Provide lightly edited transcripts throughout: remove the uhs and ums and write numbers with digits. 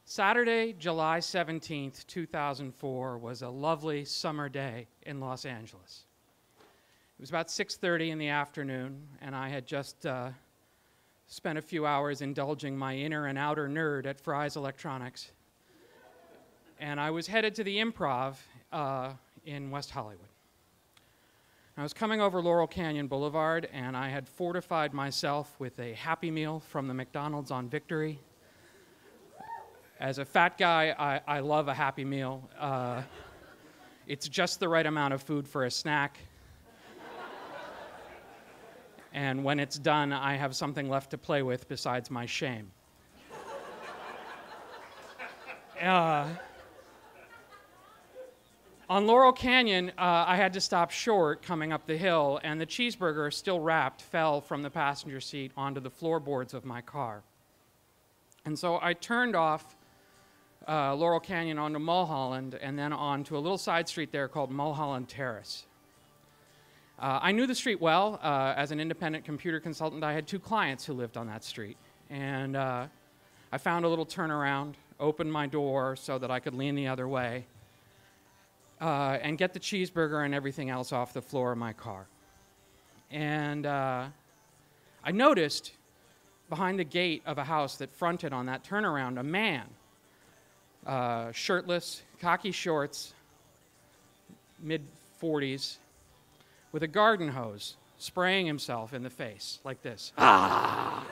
Saturday, July 17th, 2004 was a lovely summer day in Los Angeles. It was about 6:30 in the afternoon, and I had just spent a few hours indulging my inner and outer nerd at Fry's Electronics. And I was headed to the Improv in West Hollywood. I was coming over Laurel Canyon Boulevard, and I had fortified myself with a Happy Meal from the McDonald's on Victory. As a fat guy, I love a Happy Meal. It's just the right amount of food for a snack. And when it's done, I have something left to play with besides my shame. On Laurel Canyon, I had to stop short coming up the hill, and the cheeseburger, still wrapped, fell from the passenger seat onto the floorboards of my car. And so I turned off Laurel Canyon onto Mulholland, and then onto a little side street there called Mulholland Terrace. I knew the street well. As an independent computer consultant, I had 2 clients who lived on that street. And I found a little turnaround, opened my door so that I could lean the other way, and get the cheeseburger and everything else off the floor of my car. And I noticed behind the gate of a house that fronted on that turnaround a man, shirtless, khaki shorts, mid-40s, with a garden hose, spraying himself in the face like this. Ah!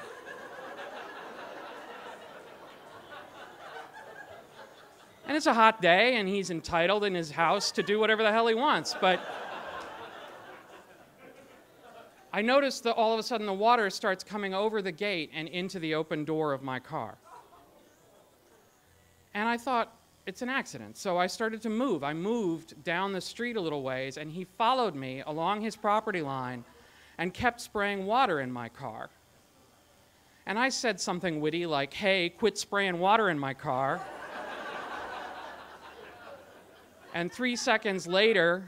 And it's a hot day, and he's entitled in his house to do whatever the hell he wants, but I noticed that all of a sudden the water starts coming over the gate and into the open door of my car. And I thought, it's an accident. So I started to move. I moved down the street a little ways, and he followed me along his property line and kept spraying water in my car. And I said something witty like, "Hey, quit spraying water in my car." And 3 seconds later,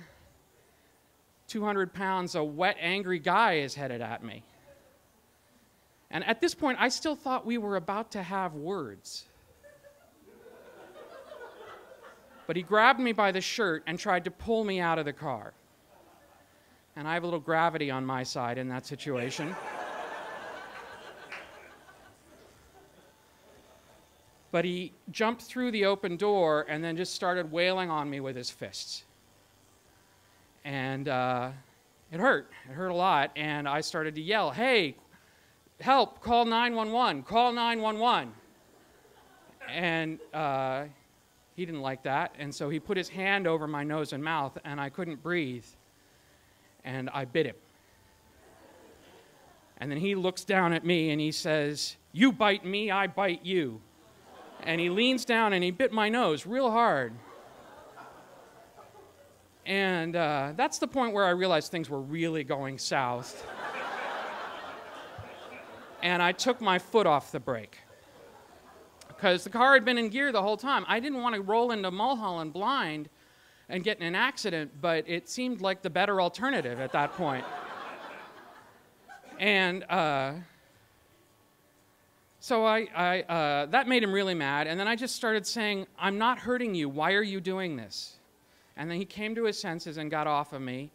200 pounds of wet, angry guy is headed at me. And at this point, I still thought we were about to have words. But he grabbed me by the shirt and tried to pull me out of the car. And I have a little gravity on my side in that situation. But he jumped through the open door and then just started wailing on me with his fists. And it hurt. It hurt a lot. And I started to yell, "Hey, help, call 911, call 911. And he didn't like that, and so he put his hand over my nose and mouth, and I couldn't breathe, and I bit him. And then he looks down at me, and he says, "You bite me, I bite you." And he leans down, and he bit my nose real hard. And that's the point where I realized things were really going south. And I took my foot off the brake, because the car had been in gear the whole time. I didn't want to roll into Mulholland blind and get in an accident, but it seemed like the better alternative at that point. And so that made him really mad, and then I just started saying, "I'm not hurting you. Why are you doing this?" And then he came to his senses and got off of me,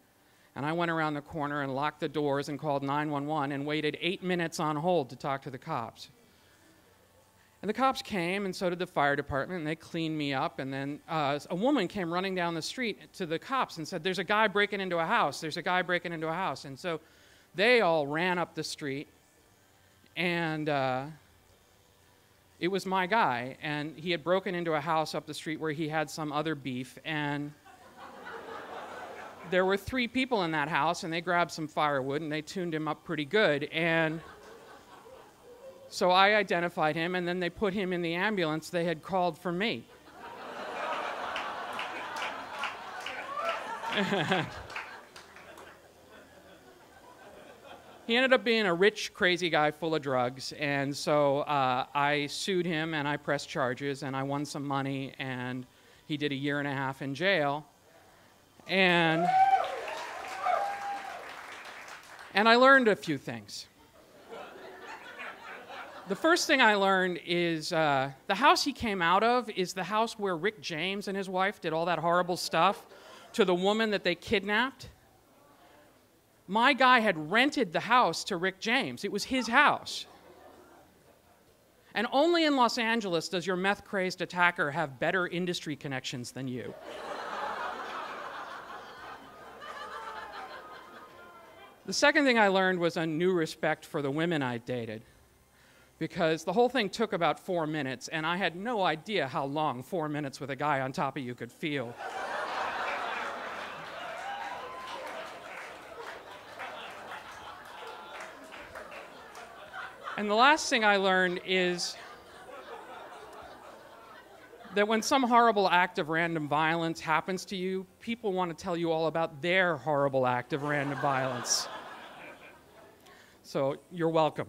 and I went around the corner and locked the doors and called 911 and waited 8 minutes on hold to talk to the cops. And the cops came, and so did the fire department, and they cleaned me up. And then a woman came running down the street to the cops and said, "There's a guy breaking into a house. There's a guy breaking into a house." And so they all ran up the street, and it was my guy. And he had broken into a house up the street where he had some other beef. And there were 3 people in that house, and they grabbed some firewood, and they tuned him up pretty good. And so I identified him, and then they put him in the ambulance they had called for me. He ended up being a rich, crazy guy full of drugs, and so I sued him, and I pressed charges, and I won some money, and he did 1.5 years in jail. And I learned a few things. The first thing I learned is the house he came out of is the house where Rick James and his wife did all that horrible stuff to the woman that they kidnapped. My guy had rented the house to Rick James. It was his house. And only in Los Angeles does your meth-crazed attacker have better industry connections than you. The second thing I learned was a new respect for the women I dated, because the whole thing took about 4 minutes, and I had no idea how long 4 minutes with a guy on top of you could feel. And the last thing I learned is that when some horrible act of random violence happens to you, people want to tell you all about their horrible act of random violence. So you're welcome.